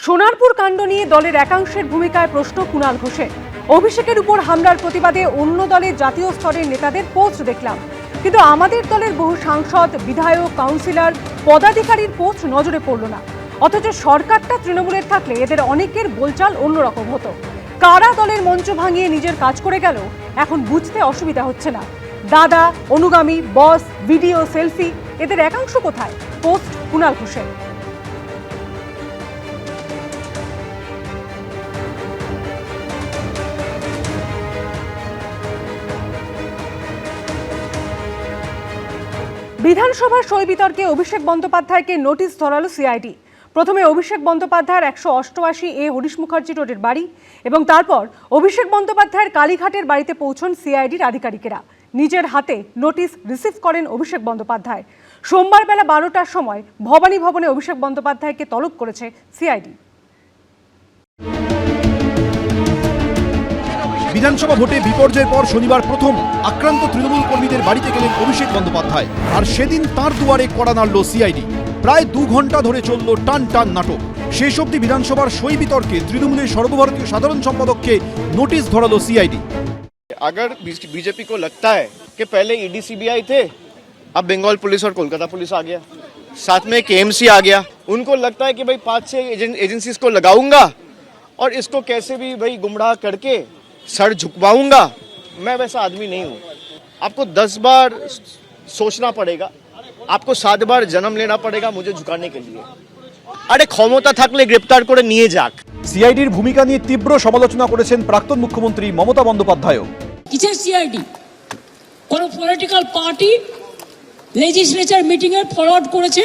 সোনারপুর কাণ্ড নিয়ে দলের একাংশের ভূমিকায় প্রশ্ন কুণাল ঘোষের। অভিষেকের উপর হামলার প্রতিবাদে অন্য দলের জাতীয় স্তরের নেতাদের পোস্ট দেখলাম, কিন্তু আমাদের দলের বহু সাংসদ, বিধায়ক, কাউন্সিলর, পদাধিকারীর পোস্ট নজরে পড়ল না। অথচ সরকারটা তৃণমূলের থাকলে এদের অনেকের বোলচাল অন্যরকম হতো। কারা দলের মঞ্চ ভাঙিয়ে নিজের কাজ করে গেল এখন বুঝতে অসুবিধা হচ্ছে না। দাদা, অনুগামী, বস, ভিডিও, সেলফি, এদের একাংশ কোথায়? পোস্ট কুণাল ঘোষের। বিধানসভার সই বিতর্কে অভিষেক বন্দ্যোপাধ্যায়কে নোটিশ ধরালো সিআইডি। প্রথমে অভিষেক বন্দ্যোপাধ্যায়ের 188A হরিশ মুখার্জি রোডের বাড়ি এবং তারপর অভিষেক বন্দ্যোপাধ্যায়ের কালীঘাটের বাড়িতে পৌঁছন সিআইডির আধিকারিকেরা। নিজের হাতে নোটিশ রিসিভ করেন অভিষেক বন্দ্যোপাধ্যায়। সোমবার বেলা 12টার সময় ভবানী ভবনে অভিষেক বন্দ্যোপাধ্যায়কে তলব করেছে সিআইডি। বিধানসভা ভোটে বিপর্যয়ের পর শনিবার প্রথম আক্রান্ত তৃণমূল কর্মীদের বাড়িতে গেলেন অভিষেক বন্দ্যোপাধ্যায়। আর সেদিন তাঁর দুয়ারে কড়া নাড়ল সিআইডি। প্রায় 2 ঘন্টা ধরে চলল টান টান নাটক। শেষ অবধি বিধানসভার সই বিতর্কে তৃণমূলের সর্বভারতীয় সাধারণ সম্পাদককে নোটিশ ধরালো সিআইডি। अगर बीजेपी को लगता है कि पहले ईडी सीबीआई थे, अब बंगाल पुलिस और कोलकाता पुलिस आ गया, साथ में केएमसी आ गया, उनको लगता है कि भाई 5-6 एजेंसीज को लगाऊंगा और इसको कैसे भी भाई गुमराह करके सर झुकवाऊंगा, मैं वैसा आदमी नहीं हूं। आपको 10 बार सोचना पड़ेगा, आपको 7 बार जन्म लेना पड़ेगा मुझे झुकाने के लिए। अरे क्षमता থাকলে গ্রেফতার করে নিয়ে যাক। সিআইডির ভূমিকা নিয়ে তীব্র সমালোচনা করেছেন প্রাক্তন মুখ্যমন্ত্রী মমতা বন্দ্যোপাধ্যায়। কিসের সিআইডি? কোন পলিটিক্যাল পার্টি লেজিসলেচার মিটিং এ ফরওয়ার্ড করেছে,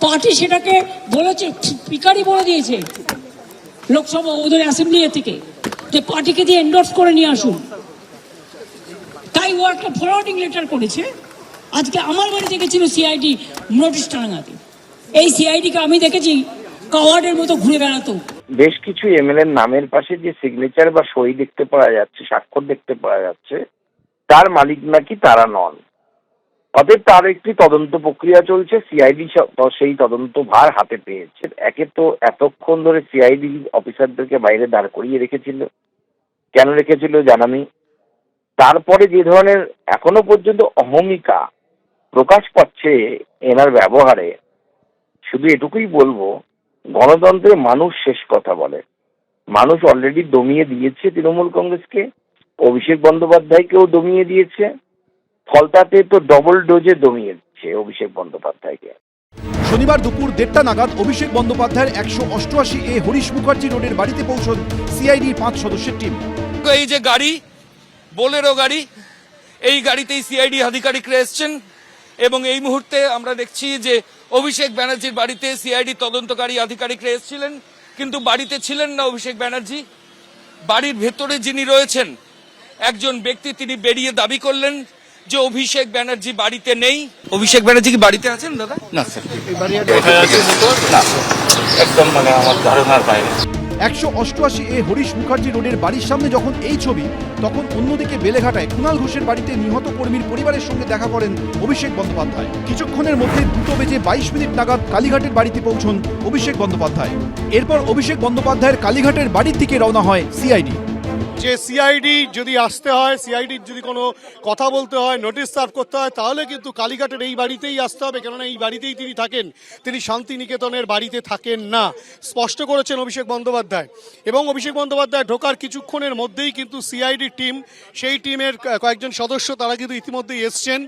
পার্টি সেটাকে বলেছে, স্পিকারই বলে দিয়েছে লোকসভা ওদের অ্যাসেম্বলি থেকে যে পার্টিকে দিয়ে এন্ডোর্স করে নিয়ে আসুন। তাই ও একটা ফরওয়ার্ডিং লেটার করেছে। আজকে আমার বাড়িতে গেছিল সিআইডি নোটিশ টাঙাতে। এই সিআইডিকে আমি দেখেছি কাওয়ার্ডের মতো ঘুরে বেড়াতো। বেশ কিছু এমএলএ নামের পাশে যে সিগনেচার বা সই দেখতে পাওয়া যাচ্ছে, স্বাক্ষর দেখতে পাওয়া যাচ্ছে, তার মালিক নাকি তারা নন। অতএব তার একটি তদন্ত প্রক্রিয়া চলছে। সিআইডি সেই তদন্ত ভার হাতে পেয়েছে। একে তো এতক্ষণ ধরে সিআইডি অফিসারদেরকে বাইরে দাঁড় করিয়ে রেখেছিল, কেন রেখেছিল জানা নেই। তারপরে যে ধরনের এখনো পর্যন্ত অহমিকা প্রকাশ পাচ্ছে এনার ব্যবহারে, শুধু এটুকুই বলবো, গণতন্ত্রে মানুষ শেষ কথা বলে। মানুষ অলরেডি দমিয়ে দিয়েছে তৃণমূল কংগ্রেসকে, অভিষেক বন্দ্যোপাধ্যায়কেও দমিয়ে দিয়েছে, ফলতাতে তো ডবল ডোজে দমিয়ে দিচ্ছে অভিষেক বন্দ্যোপাধ্যায়কে। শনিবার দুপুর 1:30 নাগাদ অভিষেক বন্দ্যোপাধ্যায়ের 188A হরিশ মুখার্জি রোডের বাড়িতে পৌঁছন সিআইডির 5 সদস্যের টিম। এই যে গাড়ি, বোলেরো গাড়ি, এই গাড়িতেই সিআইডি আধিকারিকরা এসছেন এবং এই মুহূর্তে আমরা দেখছি যে অভিষেক ব্যানার্জির বাড়িতে সিআইডি তদন্তকারী আধিকারিকরা এসেছিলেন, কিন্তু বাড়িতে ছিলেন না অভিষেক ব্যানার্জি। বাড়ির ভেতরে যিনি রয়েছেন একজন ব্যক্তি, তিনি বেরিয়ে দাবি করলেন যে অভিষেক ব্যানার্জি বাড়িতে নেই। অভিষেক ব্যানার্জি কি বাড়িতে আছেন দাদা? না স্যার, একদম মানে আমার ধারণার বাইরে। 188A হরিশ মুখার্জি রোডের বাড়ির সামনে যখন এই ছবি, তখন অন্যদিকে বেলেঘাটায় কুণাল ঘোষের বাড়িতে নিহত কর্মীর পরিবারের সঙ্গে দেখা করেন অভিষেক বন্দ্যোপাধ্যায়। কিছুক্ষণের মধ্যে 2:22 নাগাদ কালীঘাটের বাড়িতে পৌঁছন অভিষেক বন্দ্যোপাধ্যায়। এরপর অভিষেক বন্দ্যোপাধ্যায়ের কালীঘাটের বাড়ির দিকে রওনা হয় সিআইডি। যে সিআইডি যদি আসতে হয়, সিআইডির যদি কোনো কথা বলতে হয়, নোটিশ সার্ভ করতে হয়, তাহলে কিন্তু কালীঘাটের এই বাড়িতেই আসতে হবে, কেননা এই বাড়িতেই তিনি থাকেন। তিনি শান্তিনিকেতনের বাড়িতে থাকেন না, স্পষ্ট করেছেন অভিষেক বন্দ্যোপাধ্যায়। এবং অভিষেক বন্দ্যোপাধ্যায় ঢোকার কিছুক্ষণের মধ্যেই কিন্তু সিআইডির টিম, সেই টিমের কয়েকজন সদস্য, তারা কিন্তু ইতিমধ্যেই এসছেন।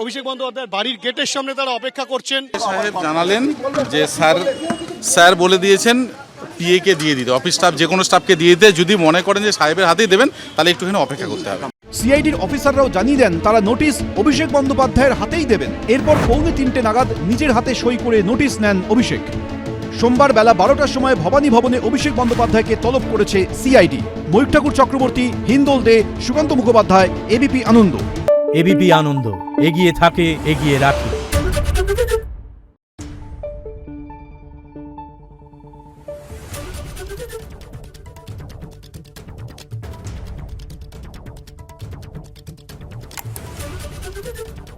অভিষেক বন্দ্যোপাধ্যায়ের বাড়ির গেটের সামনে তারা অপেক্ষা করছেন। সাহেব জানালেন যে স্যার বলে দিয়েছেন পিএ কে দিয়ে দিতে, অফিস স্টাফ যে কোনো স্টাফকে দিয়ে দিতে, যদি মনে করেন যে সাহেবের হাতেই দেবেন তাহলে একটুখানি অপেক্ষা করতে হবে। সিআইডির অফিসাররাও জানিয়ে দেন তারা নোটিশ অভিষেক বন্দ্যোপাধ্যায়ের হাতেই দেবেন। এরপর 2:45 নাগাদ নিজের হাতে সই করে নোটিশ নেন অভিষেক। সোমবার বেলা 12টার সময় ভবানী ভবনে অভিষেক বন্দ্যোপাধ্যায়কে তলব করেছে সিআইডি। ময়ূর ঠাকুর চক্রবর্তী, হিন্দোল দে, সুকান্ত মুখোপাধ্যায়, এবিপি আনন্দ। এবিপি আনন্দ, এগিয়ে থাকে, এগিয়ে রাখে। Thank you.